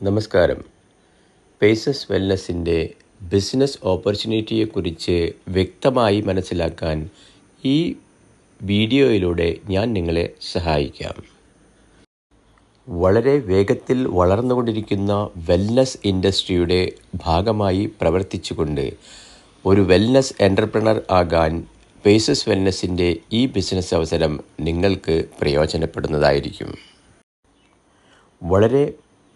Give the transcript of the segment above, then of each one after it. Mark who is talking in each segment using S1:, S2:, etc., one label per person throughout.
S1: നമസ്കാരം. Paces വെൽനസിൻ്റെ business ഓപ്പർച്യൂണിറ്റിയെക്കുറിച്ച് വ്യക്തമായി മനസ്സിലാക്കാൻ ഈ വീഡിയോയിലൂടെ ഞാൻ നിങ്ങളെ സഹായിക്കാം. വളരെ വേഗത്തിൽ വളർന്നുകൊണ്ടിരിക്കുന്ന വെൽനസ് ഇൻഡസ്ട്രിയുടെ ഭാഗമായി പ്രവർത്തിച്ചുകൊണ്ട് ഒരു വെൽനസ് എൻ്റർപ്രണർ ആകാൻ പേസസ് വെൽനസിൻ്റെ ഈ ബിസിനസ് അവസരം നിങ്ങൾക്ക് പ്രയോജനപ്പെടുന്നതായിരിക്കും. വളരെ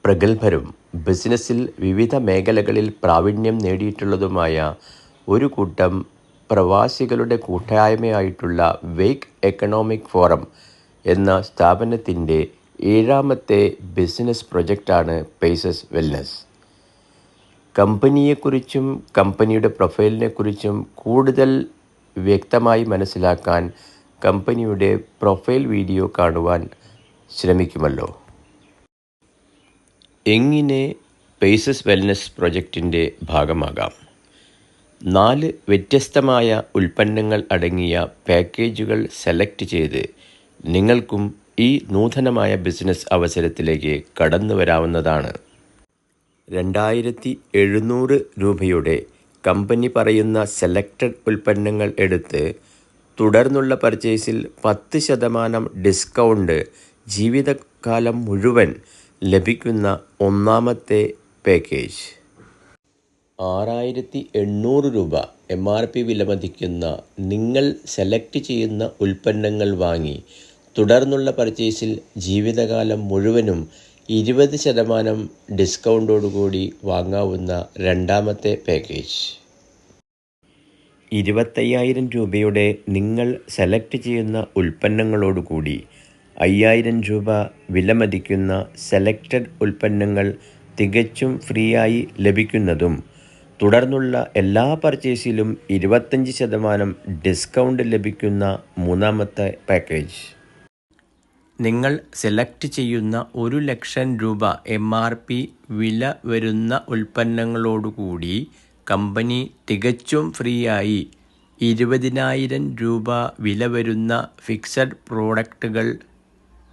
S1: പ്രഗത്ഭരും ബിസിനസ്സിൽ വിവിധ മേഖലകളിൽ പ്രാവീണ്യം നേടിയിട്ടുള്ളതുമായ ഒരു കൂട്ടം പ്രവാസികളുടെ കൂട്ടായ്മയായിട്ടുള്ള വേക്ക് എക്കണോമിക് ഫോറം എന്ന സ്ഥാപനത്തിൻ്റെ 7ാമത്തെ ബിസിനസ് പ്രൊജക്റ്റാണ് പേസസ് വെൽനസ്. കമ്പനിയെക്കുറിച്ചും കമ്പനിയുടെ പ്രൊഫൈലിനെക്കുറിച്ചും കൂടുതൽ വ്യക്തമായി മനസ്സിലാക്കാൻ കമ്പനിയുടെ പ്രൊഫൈൽ വീഡിയോ കാണുവാൻ ശ്രമിക്കുമല്ലോ. എങ്ങനെ പേസസ് വെൽനസ് പ്രൊജക്റ്റിൻ്റെ ഭാഗമാകാം? 4 വ്യത്യസ്തമായ ഉൽപ്പന്നങ്ങൾ അടങ്ങിയ പാക്കേജുകൾ സെലക്ട് ചെയ്ത് നിങ്ങൾക്കും ഈ നൂതനമായ ബിസിനസ് അവസരത്തിലേക്ക് കടന്നു വരാവുന്നതാണ്. 2700 രൂപയുടെ കമ്പനി പറയുന്ന സെലക്റ്റഡ് ഉൽപ്പന്നങ്ങൾ എടുത്ത് തുടർന്നുള്ള പർച്ചേസിൽ 10% ഡിസ്കൗണ്ട് ജീവിതകാലം മുഴുവൻ ലഭിക്കുന്ന 1ാമത്തെ പാക്കേജ്. 6800 രൂപ MRP വിലമതിക്കുന്ന നിങ്ങൾ സെലക്ട് ചെയ്യുന്ന ഉൽപ്പന്നങ്ങൾ വാങ്ങി തുടർന്നുള്ള പർച്ചേസിൽ ജീവിതകാലം മുഴുവനും 20% ഡിസ്കൗണ്ടോടുകൂടി വാങ്ങാവുന്ന 2ാമത്തെ പാക്കേജ്. 25,000 രൂപയുടെ നിങ്ങൾ സെലക്ട് ചെയ്യുന്ന ഉൽപ്പന്നങ്ങളോടുകൂടി 5,000 രൂപ വിലമതിക്കുന്ന സെലക്റ്റഡ് ഉൽപ്പന്നങ്ങൾ തികച്ചും ഫ്രീ ആയി ലഭിക്കുന്നതും തുടർന്നുള്ള എല്ലാ പർച്ചേസിലും 25% ഡിസ്കൗണ്ട് ലഭിക്കുന്ന 3ാമത്തെ പാക്കേജ്. നിങ്ങൾ സെലക്ട് ചെയ്യുന്ന 1,00,000 രൂപ MRP വില വരുന്ന ഉൽപ്പന്നങ്ങളോടുകൂടി കമ്പനി തികച്ചും ഫ്രീ ആയി 20,000 രൂപ വില വരുന്ന ഫിക്സഡ് പ്രോഡക്റ്റുകൾ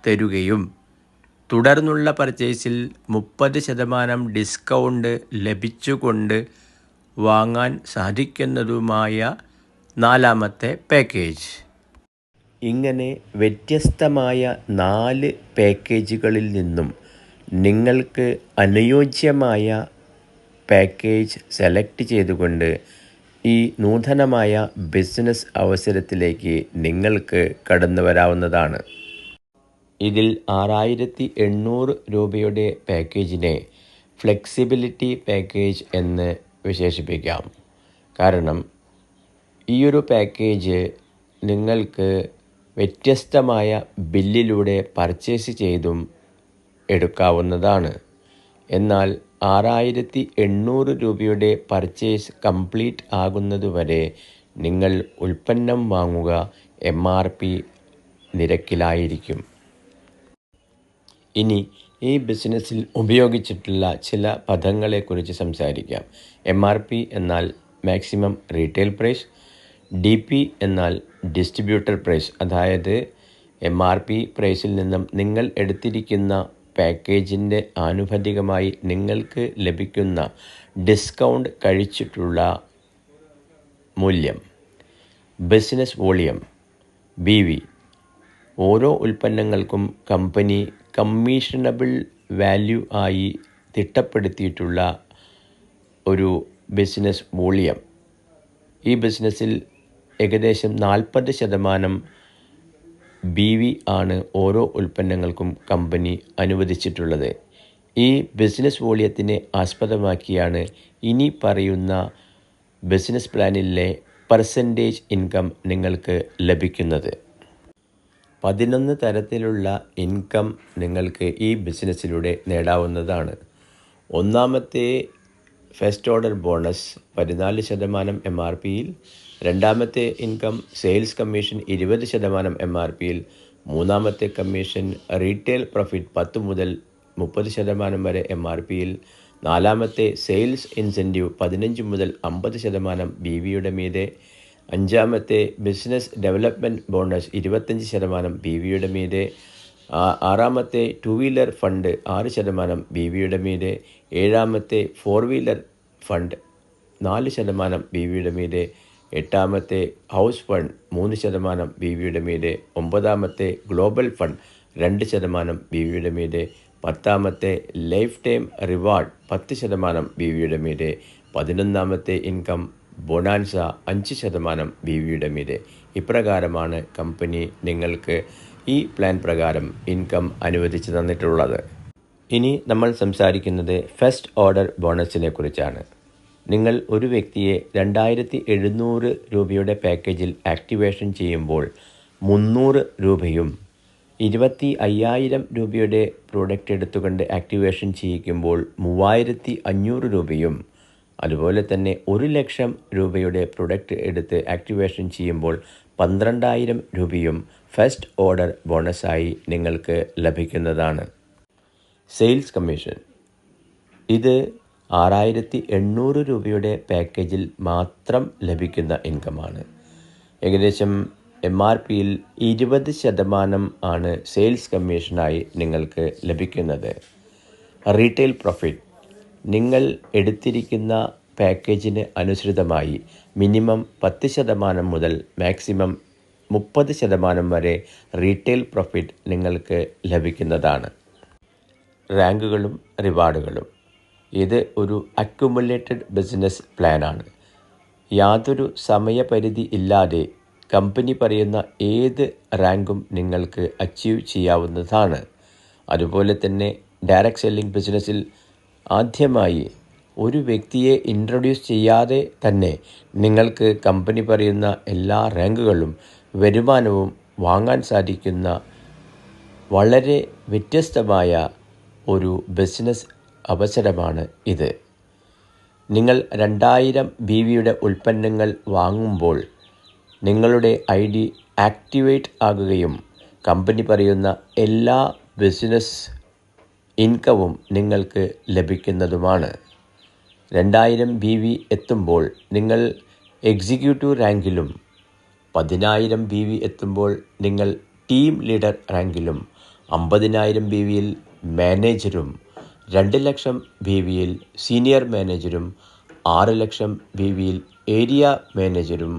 S1: തരുകയും തുടർന്നുള്ള പർച്ചേസിൽ 30% ഡിസ്കൗണ്ട് ലഭിച്ചുകൊണ്ട് വാങ്ങാൻ സാധിക്കുന്നതുമായ 4ാമത്തെ പാക്കേജ്. ഇങ്ങനെ വ്യത്യസ്തമായ 4 പാക്കേജുകളിൽ നിന്നും നിങ്ങൾക്ക് അനുയോജ്യമായ പാക്കേജ് സെലക്ട് ചെയ്തുകൊണ്ട് ഈ നൂതനമായ ബിസിനസ് അവസരത്തിലേക്ക് നിങ്ങൾക്ക് കടന്നു വരാവുന്നതാണ്. ഇതിൽ 6,800 രൂപയുടെ പാക്കേജിനെ ഫ്ലെക്സിബിലിറ്റി പാക്കേജ് എന്ന് വിശേഷിപ്പിക്കാം. കാരണം ഈയൊരു പാക്കേജ് നിങ്ങൾക്ക് വ്യത്യസ്തമായ ബില്ലിലൂടെ പർച്ചേസ് ചെയ്തും എടുക്കാവുന്നതാണ്. എന്നാൽ 6,800 രൂപയുടെ പർച്ചേസ് കംപ്ലീറ്റ് ആകുന്നതുവരെ നിങ്ങൾ ഉൽപ്പന്നം വാങ്ങുക MRP നിരക്കിലായിരിക്കും. ഇനി ഈ ബിസിനസ്സിൽ ഉപയോഗിച്ചിട്ടുള്ള ചില പദങ്ങളെക്കുറിച്ച് സംസാരിക്കാം. MRP എന്നാൽ മാക്സിമം റീറ്റെയിൽ പ്രൈസ്, DP എന്നാൽ ഡിസ്ട്രിബ്യൂട്ടർ പ്രൈസ്, അതായത് MRP പ്രൈസിൽ നിന്നും നിങ്ങൾ എടുത്തിരിക്കുന്ന പാക്കേജിൻ്റെ ആനുപാതികമായി നിങ്ങൾക്ക് ലഭിക്കുന്ന ഡിസ്കൗണ്ട് കഴിച്ചിട്ടുള്ള മൂല്യം. Business volume BV. ഓരോ ഉൽപ്പന്നങ്ങൾക്കും കമ്പനി കമ്മീഷണബിൾ വാല്യൂ ആയി തിട്ടപ്പെടുത്തിയിട്ടുള്ള ഒരു ബിസിനസ് വോളിയം. ഈ ബിസിനസ്സിൽ ഏകദേശം 40% BV ആണ് ഓരോ ഉൽപ്പന്നങ്ങൾക്കും കമ്പനി അനുവദിച്ചിട്ടുള്ളത്. ഈ ബിസിനസ് വോളിയത്തിനെ ആസ്പദമാക്കിയാണ് ഇനി പറയുന്ന ബിസിനസ് പ്ലാനിലെ പെർസെൻറ്റേജ് ഇൻകം നിങ്ങൾക്ക് ലഭിക്കുന്നത്. 11 തരത്തിലുള്ള ഇൻകം നിങ്ങൾക്ക് ഈ ബിസിനസ്സിലൂടെ നേടാവുന്നതാണ്. 1ാമത്തെ ഫസ്റ്റ് ഓർഡർ ബോണസ് 14% MRPയിൽ, 2ാമത്തെ ഇൻകം സെയിൽസ് കമ്മീഷൻ 20% MRPയിൽ, 3ാമത്തെ കമ്മീഷൻ റീറ്റെയിൽ പ്രോഫിറ്റ് 10 മുതൽ 30% വരെ MRPയിൽ, 4ാമത്തെ സെയിൽസ് ഇൻസെൻറ്റീവ് 15 മുതൽ 50% BVയുടെ മീതെ, 5ാമത്തെ ബിസിനസ് ഡെവലപ്മെൻറ്റ് ബോണസ് 25% BVയുടെ മീതെ, ആറാമത്തെ 2 വീലർ ഫണ്ട് 6% BVയുടെ മീതെ, ഏഴാമത്തെ 4 വീലർ ഫണ്ട് 4% BVയുടെ മീതെ, എട്ടാമത്തെ ഹൗസ് ഫണ്ട് 3% BVയുടെ മീതെ, ഒമ്പതാമത്തെ ഗ്ലോബൽ ഫണ്ട് 2% BVയുടെ മീതെ, പത്താമത്തെ ലൈഫ് ടൈം റിവാർഡ് 10% BVയുടെ മീതെ, 11ാമത്തെ ഇൻകം ബൊണാൻസ 5% BVയുടെ മീതെ. ഇപ്രകാരമാണ് കമ്പനി നിങ്ങൾക്ക് ഈ പ്ലാൻ പ്രകാരം ഇൻകം അനുവദിച്ചു തന്നിട്ടുള്ളത്. ഇനി നമ്മൾ സംസാരിക്കുന്നത് ഫസ്റ്റ് ഓർഡർ ബോണസിനെ കുറിച്ചാണ്. നിങ്ങൾ ഒരു വ്യക്തിയെ 2700 രൂപയുടെ പാക്കേജിൽ ആക്ടിവേഷൻ ചെയ്യുമ്പോൾ 300 രൂപയും 25,000 രൂപയുടെ പ്രോഡക്റ്റ് എടുത്തുകൊണ്ട് ആക്ടിവേഷൻ ചെയ്യിക്കുമ്പോൾ 3500 രൂപയും, അതുപോലെ തന്നെ 1,00,000 രൂപയുടെ പ്രൊഡക്റ്റ് എടുത്ത് ആക്ടിവേഷൻ ചെയ്യുമ്പോൾ 12,000 രൂപയും ഫസ്റ്റ് ഓർഡർ ബോണസായി നിങ്ങൾക്ക് ലഭിക്കുന്നതാണ്. സെയിൽസ് കമ്മീഷൻ ഇത് 6,800 രൂപയുടെ പാക്കേജിൽ മാത്രം ലഭിക്കുന്ന ഇൻകമാണ്. ഏകദേശം MRPയിൽ 20% ആണ് സെയിൽസ് കമ്മീഷനായി നിങ്ങൾക്ക് ലഭിക്കുന്നത്. റീറ്റെയിൽ പ്രോഫിറ്റ് നിങ്ങൾ എടുത്തിരിക്കുന്ന പാക്കേജിന് അനുസൃതമായി മിനിമം 10% മുതൽ മാക്സിമം 30% വരെ റീറ്റെയിൽ പ്രോഫിറ്റ് നിങ്ങൾക്ക് ലഭിക്കുന്നതാണ്. റാങ്കുകളും റിവാർഡുകളും ഇത് ഒരു അക്യുമുലേറ്റഡ് ബിസിനസ് പ്ലാനാണ്. യാതൊരു സമയപരിധി ഇല്ലാതെ കമ്പനി പറയുന്ന ഏത് റാങ്കും നിങ്ങൾക്ക് അച്ചീവ് ചെയ്യാവുന്നതാണ്. അതുപോലെ തന്നെ ഡയറക്റ്റ് സെല്ലിംഗ് ബിസിനസ്സിൽ ആദ്യമായി ഒരു വ്യക്തിയെ ഇൻട്രൊഡ്യൂസ് ചെയ്യാതെ തന്നെ നിങ്ങൾക്ക് കമ്പനി പറയുന്ന എല്ലാ റാങ്കുകളും വരുമാനവും വാങ്ങാൻ സാധിക്കുന്ന വളരെ വ്യത്യസ്തമായ ഒരു ബിസിനസ് അവസരമാണ് ഇത്. നിങ്ങൾ 2000 BVയുടെ ഉൽപ്പന്നങ്ങൾ വാങ്ങുമ്പോൾ നിങ്ങളുടെ ID ആക്ടിവേറ്റ് ആകുകയും കമ്പനി പറയുന്ന എല്ലാ ബിസിനസ് ഇൻകവും നിങ്ങൾക്ക് ലഭിക്കുന്നതുമാണ്. 2000 BV എത്തുമ്പോൾ നിങ്ങൾ എക്സിക്യൂട്ടീവ് റാങ്കിലും, 10,000 BV എത്തുമ്പോൾ നിങ്ങൾ ടീം ലീഡർ റാങ്കിലും, 50,000 BVയിൽ മാനേജരും, 2,00,000 BVയിൽ സീനിയർ മാനേജരും, 6,00,000 BVയിൽ ഏരിയ മാനേജരും,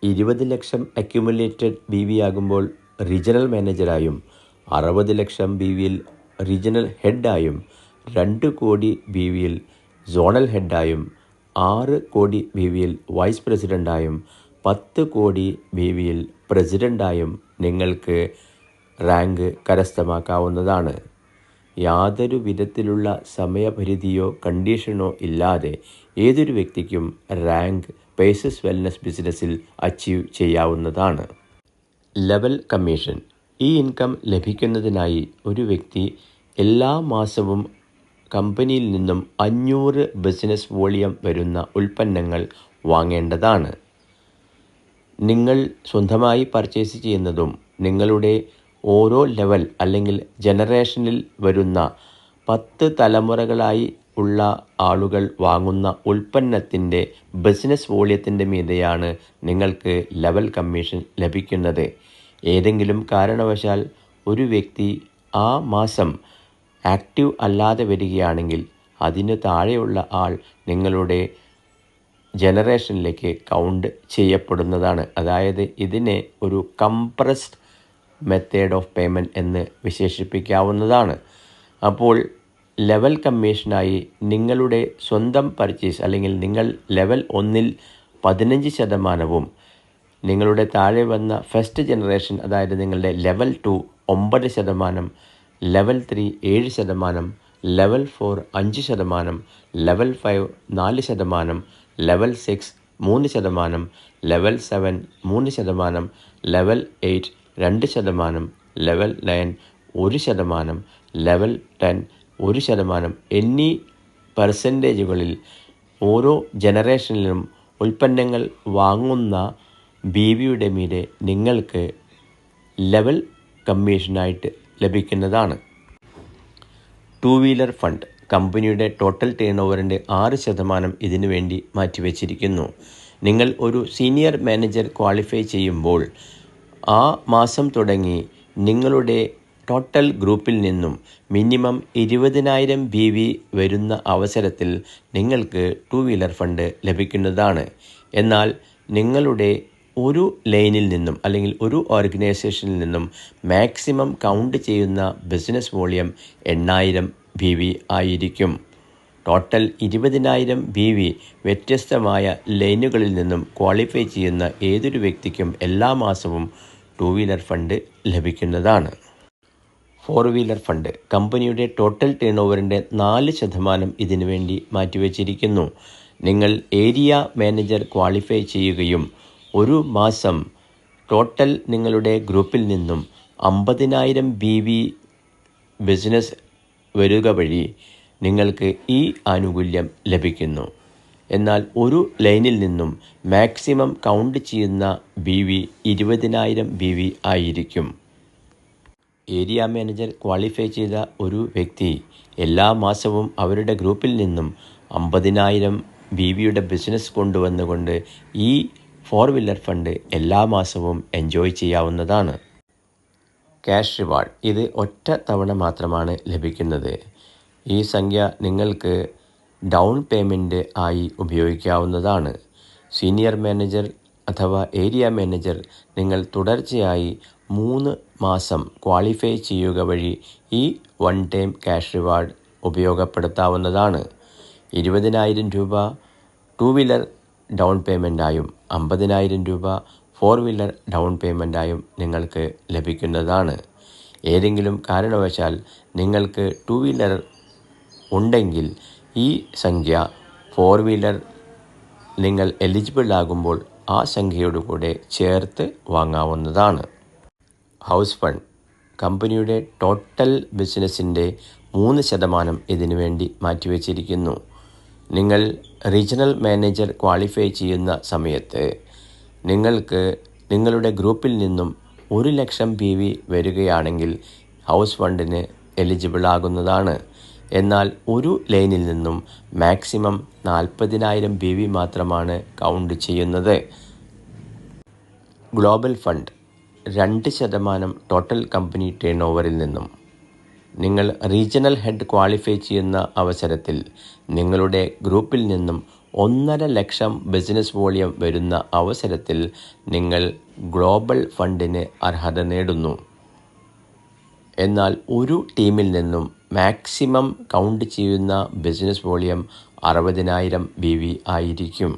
S1: 20,00,000 അക്യുമുലേറ്റഡ് BV ആകുമ്പോൾ റീജിയണൽ മാനേജറായും, 60,00,000 BVയിൽ റീജിയണൽ ഹെഡായും, 2 കോടി BVയിൽ സോണൽ ഹെഡായും, 6 കോടി BVയിൽ വൈസ് പ്രസിഡൻ്റായും, 10 കോടി BVയിൽ പ്രസിഡൻ്റായും നിങ്ങൾക്ക് റാങ്ക് കരസ്ഥമാക്കാവുന്നതാണ്. യാതൊരു വിധത്തിലുള്ള സമയപരിധിയോ കണ്ടീഷനോ ഇല്ലാതെ ഏതൊരു വ്യക്തിക്കും റാങ്ക് പേസസ് വെൽനസ് ബിസിനസ്സിൽ അച്ചീവ് ചെയ്യാവുന്നതാണ്. ലെവൽ കമ്മീഷൻ ഈ ഇൻകം ലഭിക്കുന്നതിനായി ഒരു വ്യക്തി എല്ലാ മാസവും കമ്പനിയിൽ നിന്നും 500 ബിസിനസ് വോളിയം വരുന്ന ഉൽപ്പന്നങ്ങൾ വാങ്ങേണ്ടതാണ്. നിങ്ങൾ സ്വന്തമായി പർച്ചേസ് ചെയ്യുന്നതും നിങ്ങളുടെ ഓരോ ലെവൽ അല്ലെങ്കിൽ ജനറേഷനിൽ വരുന്ന 10 തലമുറകളായി ഉള്ള ആളുകൾ വാങ്ങുന്ന ഉൽപ്പന്നത്തിൻ്റെ ബിസിനസ് വോളിയത്തിൻ്റെ മീതെയാണ് നിങ്ങൾക്ക് ലെവൽ കമ്മീഷൻ ലഭിക്കുന്നത്. ഏതെങ്കിലും കാരണവശാൽ ഒരു വ്യക്തി ആ മാസം ആക്റ്റീവ് അല്ലാതെ വരികയാണെങ്കിൽ അതിന് താഴെയുള്ള ആൾ നിങ്ങളുടെ ജനറേഷനിലേക്ക് കൗണ്ട് ചെയ്യപ്പെടുന്നതാണ്. അതായത് ഇതിനെ ഒരു കംപ്രസ്ഡ് മെത്തേഡ് ഓഫ് പേയ്മെൻറ്റ് എന്ന് വിശേഷിപ്പിക്കാവുന്നതാണ്. അപ്പോൾ ലെവൽ കമ്മീഷനായി നിങ്ങളുടെ സ്വന്തം പർച്ചേസ് അല്ലെങ്കിൽ നിങ്ങൾ ലെവൽ 1-ൽ 15%, നിങ്ങളുടെ താഴെ വന്ന ഫസ്റ്റ് ജനറേഷൻ അതായത് നിങ്ങളുടെ level 2 9%, level 3 7%, level 4 5%, level 5 4%, level 6 3%, level 7 3%, level 8 2%, level 9 1%, level 10 1% എന്നീ പെർസെൻറ്റേജുകളിൽ ഓരോ ജനറേഷനിലും ഉൽപ്പന്നങ്ങൾ വാങ്ങുന്ന BVയുടെ മീതെ നിങ്ങൾക്ക് ലെവൽ കമ്മീഷനായിട്ട് ലഭിക്കുന്നതാണ്. 2 വീലർ ഫണ്ട് കമ്പനിയുടെ ടോട്ടൽ ടേൺ ഓവറിൻ്റെ 6% ഇതിനു വേണ്ടി മാറ്റിവെച്ചിരിക്കുന്നു. നിങ്ങൾ ഒരു സീനിയർ മാനേജർ ക്വാളിഫൈ ചെയ്യുമ്പോൾ ആ മാസം തുടങ്ങി നിങ്ങളുടെ ടോട്ടൽ ഗ്രൂപ്പിൽ നിന്നും മിനിമം 20,000 BV വരുന്ന അവസരത്തിൽ നിങ്ങൾക്ക് 2 വീലർ ഫണ്ട് ലഭിക്കുന്നതാണ്. എന്നാൽ നിങ്ങളുടെ ഒരു ലൈനിൽ നിന്നും അല്ലെങ്കിൽ ഒരു ഓർഗനൈസേഷനിൽ നിന്നും മാക്സിമം കൗണ്ട് ചെയ്യുന്ന ബിസിനസ് വോളിയം 8,000 BV ആയിരിക്കും. ടോട്ടൽ 20,000 BV വ്യത്യസ്തമായ ലൈനുകളിൽ നിന്നും ക്വാളിഫൈ ചെയ്യുന്ന ഏതൊരു വ്യക്തിക്കും എല്ലാ മാസവും 2 വീലർ ഫണ്ട് ലഭിക്കുന്നതാണ്. 4 വീലർ ഫണ്ട് കമ്പനിയുടെ ടോട്ടൽ ടേൺ ഓവറിൻ്റെ 4% ഇതിനു വേണ്ടി മാറ്റിവെച്ചിരിക്കുന്നു. നിങ്ങൾ ഏരിയ മാനേജർ ക്വാളിഫൈ ചെയ്യുകയും ഒരു മാസം ടോട്ടൽ നിങ്ങളുടെ ഗ്രൂപ്പിൽ നിന്നും 50,000 BV ബിസിനസ് വരിക വഴി നിങ്ങൾക്ക് ഈ ആനുകൂല്യം ലഭിക്കുന്നു. എന്നാൽ ഒരു ലൈനിൽ നിന്നും മാക്സിമം കൗണ്ട് ചെയ്യുന്ന BV 20,000 BV ആയിരിക്കും. ഏരിയ മാനേജർ ക്വാളിഫൈ ചെയ്ത ഒരു വ്യക്തി എല്ലാ മാസവും അവരുടെ ഗ്രൂപ്പിൽ നിന്നും 50,000 BVയുടെ ബിസിനസ് കൊണ്ടുവന്നുകൊണ്ട് ഈ 4 വീലർ ഫണ്ട് എല്ലാ മാസവും എൻജോയ് ചെയ്യാവുന്നതാണ്. ക്യാഷ് റിവാർഡ് ഇത് ഒറ്റ തവണ മാത്രമാണ് ലഭിക്കുന്നത്. ഈ സംഖ്യ നിങ്ങൾക്ക് ഡൗൺ പേയ്മെൻറ്റ് ആയി ഉപയോഗിക്കാവുന്നതാണ്. സീനിയർ മാനേജർ അഥവാ ഏരിയ മാനേജർ നിങ്ങൾ തുടർച്ചയായി 3 മാസം ക്വാളിഫൈ ചെയ്യുക വഴി ഈ വൺ ടൈം ക്യാഷ് റിവാർഡ് ഉപയോഗപ്പെടുത്താവുന്നതാണ്. 20,000 രൂപ 2 വീലർ ഡൗൺ പേയ്മെൻറ്റായും 50,000 രൂപ 4 വീലർ ഡൗൺ പേയ്മെൻറ്റായും നിങ്ങൾക്ക് ലഭിക്കുന്നതാണ്. ഏതെങ്കിലും കാരണവശാൽ നിങ്ങൾക്ക് 2 വീലർ ഉണ്ടെങ്കിൽ ഈ സംഖ്യ 4 വീലർ നിങ്ങൾ എലിജിബിൾ ആകുമ്പോൾ ആ സംഖ്യയോട് കൂടെ ചേർത്ത് വാങ്ങാവുന്നതാണ്. ഹൗസ് ഫണ്ട് കമ്പനിയുടെ ടോട്ടൽ ബിസിനസ്സിൻ്റെ 3% ഇതിനു വേണ്ടി മാറ്റിവെച്ചിരിക്കുന്നു. നിങ്ങൾ റീജിയണൽ മാനേജർ ക്വാളിഫൈ ചെയ്യുന്ന സമയത്ത് നിങ്ങൾക്ക് നിങ്ങളുടെ ഗ്രൂപ്പിൽ നിന്നും 1,00,000 BV വരികയാണെങ്കിൽ ഹൗസ് ഫണ്ടിന് എലിജിബിൾ ആകുന്നതാണ്. എന്നാൽ ഒരു ലൈനിൽ നിന്നും മാക്സിമം 40,000 BV മാത്രമാണ് കൗണ്ട് ചെയ്യുന്നത്. Global fund 2% total company turn ഓവറിൽ നിന്നും നിങ്ങൾ റീജിയണൽ ഹെഡ് ക്വാളിഫൈ ചെയ്യുന്ന അവസരത്തിൽ നിങ്ങളുടെ ഗ്രൂപ്പിൽ നിന്നും 1.5 ലക്ഷം ബിസിനസ് വോളിയം വരുന്ന അവസരത്തിൽ നിങ്ങൾ ഗ്ലോബൽ ഫണ്ടിന് അർഹത നേടുന്നു. എന്നാൽ ഒരു ടീമിൽ നിന്നും മാക്സിമം കൗണ്ട് ചെയ്യുന്ന ബിസിനസ് വോളിയം 60,000 BV ആയിരിക്കും.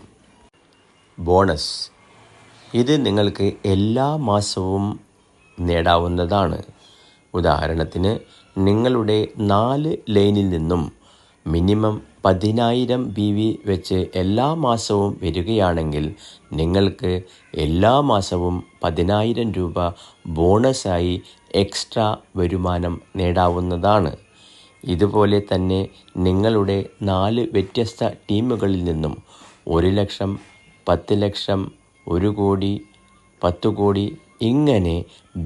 S1: ബോണസ് ഇത് നിങ്ങൾക്ക് എല്ലാ മാസവും നേടാവുന്നതാണ്. ഉദാഹരണത്തിന് നിങ്ങളുടെ 4 ലൈനിൽ നിന്നും മിനിമം 10,000 BV വെച്ച് എല്ലാ മാസവും വരികയാണെങ്കിൽ നിങ്ങൾക്ക് എല്ലാ മാസവും 10,000 രൂപ ബോണസായി എക്സ്ട്രാ വരുമാനം നേടാവുന്നതാണ്. ഇതുപോലെ തന്നെ നിങ്ങളുടെ 4 വ്യത്യസ്ത ടീമുകളിൽ നിന്നും 1 ലക്ഷം, 10 ലക്ഷം, 1 കോടി, 10 കോടി ഇങ്ങനെ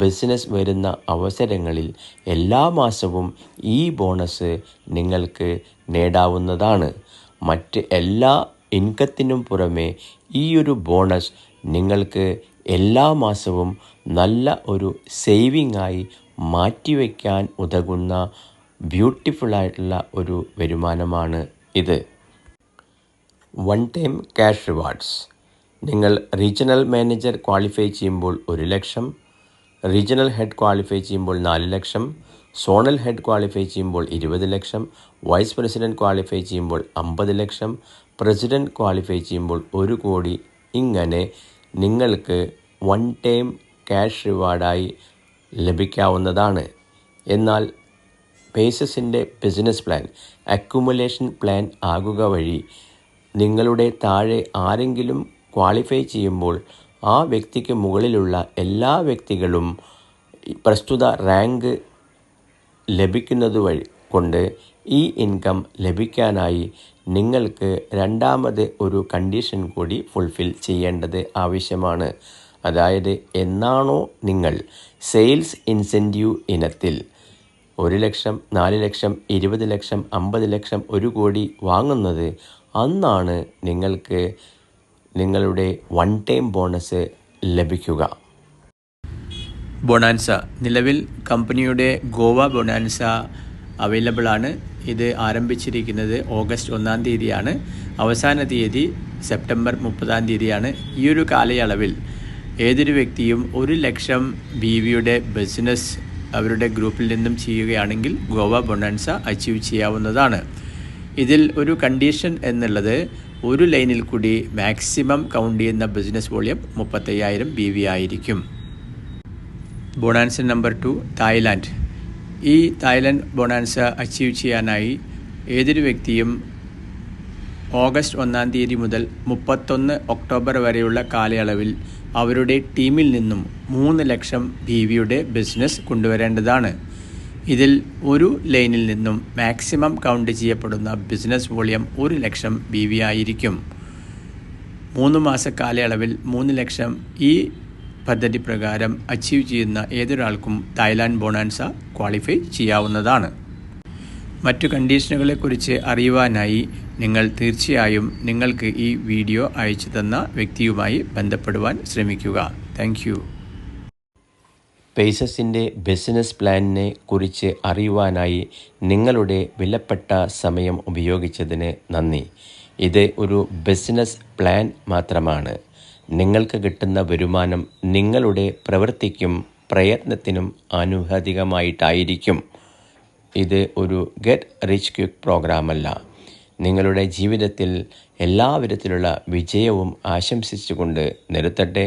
S1: ബിസിനസ് വരുന്ന അവസരങ്ങളിൽ എല്ലാ മാസവും ഈ ബോണസ് നിങ്ങൾക്ക് നേടാവുന്നതാണ്. മറ്റ് എല്ലാ ഇൻകത്തിനും പുറമെ ഈ ഒരു ബോണസ് നിങ്ങൾക്ക് എല്ലാ മാസവും നല്ല ഒരു സേവിംഗ് ആയി മാറ്റിവെക്കാൻ ഉതകുന്ന ബ്യൂട്ടിഫുള്ളായിട്ടുള്ള ഒരു വരുമാനമാണ് ഇത്. വൺ ടൈം ക്യാഷ് റിവാർഡ്സ് നിങ്ങൾ റീജിയണൽ മാനേജർ ക്വാളിഫൈ ചെയ്യുമ്പോൾ 1 ലക്ഷം, റീജിയണൽ ഹെഡ് ക്വാളിഫൈ ചെയ്യുമ്പോൾ 4 ലക്ഷം, സോണൽ ഹെഡ് ക്വാളിഫൈ ചെയ്യുമ്പോൾ 20 ലക്ഷം, വൈസ് പ്രസിഡൻറ്റ് ക്വാളിഫൈ ചെയ്യുമ്പോൾ 50 ലക്ഷം, പ്രസിഡൻറ്റ് ക്വാളിഫൈ ചെയ്യുമ്പോൾ 1 കോടി ഇങ്ങനെ നിങ്ങൾക്ക് വൺ ടൈം ക്യാഷ് റിവാർഡായി ലഭിക്കാവുന്നതാണ്. എന്നാൽ പേസസിൻ്റെ ബിസിനസ് പ്ലാൻ അക്യുമുലേഷൻ പ്ലാൻ ആകുക വഴി നിങ്ങളുടെ താഴെ ആരെങ്കിലും ക്വാളിഫൈ ചെയ്യുമ്പോൾ ആ വ്യക്തിക്ക് മുകളിലുള്ള എല്ലാ വ്യക്തികളും പ്രസ്തുത റാങ്ക് ലഭിക്കുന്നത് വഴി കൊണ്ട് ഈ ഇൻകം ലഭിക്കാനായി നിങ്ങൾക്ക് രണ്ടാമത് ഒരു കണ്ടീഷൻ കൂടി ഫുൾഫിൽ ചെയ്യേണ്ടത് ആവശ്യമാണ്. അതായത് എന്നാണോ നിങ്ങൾ സെയിൽസ് ഇൻസെൻറ്റീവ് ഇനത്തിൽ 1 ലക്ഷം, 4 ലക്ഷം, 20 ലക്ഷം, 50 ലക്ഷം, 1 കോടി വാങ്ങുന്നത് അന്നാണ് നിങ്ങൾക്ക് നിങ്ങളുടെ വൺ ടൈം ബോണസ് ലഭിക്കുക. ബൊണാൻസ നിലവിൽ കമ്പനിയുടെ ഗോവ ബൊണാൻസ അവൈലബിൾ ആണ്. ഇത് ആരംഭിച്ചിരിക്കുന്നത് ഓഗസ്റ്റ് 1 തീയതിയാണ്. അവസാന തീയതി സെപ്റ്റംബർ 30 തീയതിയാണ്. ഈ ഒരു കാലയളവിൽ ഏതൊരു വ്യക്തിയും 1,00,000 BVയുടെ ബിസിനസ് അവരുടെ ഗ്രൂപ്പിൽ നിന്നും ചെയ്യുകയാണെങ്കിൽ ഗോവ ബൊണാൻസ അച്ചീവ് ചെയ്യാവുന്നതാണ്. ഇതിൽ ഒരു കണ്ടീഷൻ എന്നുള്ളത് ഒരു ലൈനിൽ കൂടി മാക്സിമം കൗണ്ട് ചെയ്യുന്ന ബിസിനസ് വോളിയം 35,000 BV ആയിരിക്കും. Bonanza number 2 Thailand. ഈ തായ്ലാൻഡ് ബൊണാൻസ അച്ചീവ് ചെയ്യാനായി ഏതൊരു വ്യക്തിയും ഓഗസ്റ്റ് 1 തീയതി മുതൽ 31 ഒക്ടോബർ വരെയുള്ള കാലയളവിൽ അവരുടെ ടീമിൽ നിന്നും 3,00,000 BVയുടെ ബിസിനസ് കൊണ്ടുവരേണ്ടതാണ്. ഇതിൽ ഒരു ലൈനിൽ നിന്നും മാക്സിമം കൗണ്ട് ചെയ്യപ്പെടുന്ന ബിസിനസ് വോളിയം 1,00,000 BV ആയിരിക്കും. 3 മാസ കാലയളവിൽ 3,00,000 ഈ പദ്ധതി പ്രകാരം അച്ചീവ് ചെയ്യുന്ന ഏതൊരാൾക്കും തായ്ലാൻഡ് ബൊണാൻസ ക്വാളിഫൈ ചെയ്യാവുന്നതാണ്. മറ്റു കണ്ടീഷനുകളെക്കുറിച്ച് അറിയുവാനായി നിങ്ങൾ തീർച്ചയായും നിങ്ങൾക്ക് ഈ വീഡിയോ അയച്ചു തന്ന വ്യക്തിയുമായി ബന്ധപ്പെടുവാൻ ശ്രമിക്കുക. Thank you. പേസസിൻ്റെ ബിസിനസ് പ്ലാനിനെ കുറിച്ച് അറിയുവാനായി നിങ്ങളുടെ വിലപ്പെട്ട സമയം ഉപയോഗിച്ചതിന് നന്ദി. ഇത് ഒരു ബിസിനസ് പ്ലാൻ മാത്രമാണ്. നിങ്ങൾക്ക് കിട്ടുന്ന വരുമാനം നിങ്ങളുടെ പ്രവൃത്തിക്കും പ്രയത്നത്തിനും ആനുപാതികമായിട്ടായിരിക്കും. ഇത് ഒരു ഗെറ്റ് റിച്ച് ക്വിക്ക് പ്രോഗ്രാമല്ല. നിങ്ങളുടെ ജീവിതത്തിൽ എല്ലാവിധത്തിലുള്ള വിജയവും ആശംസിച്ചുകൊണ്ട് നിർത്തട്ടെ.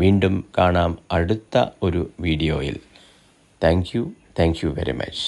S1: വീണ്ടും കാണാം അടുത്ത ഒരു വീഡിയോയിൽ. Thank you very much.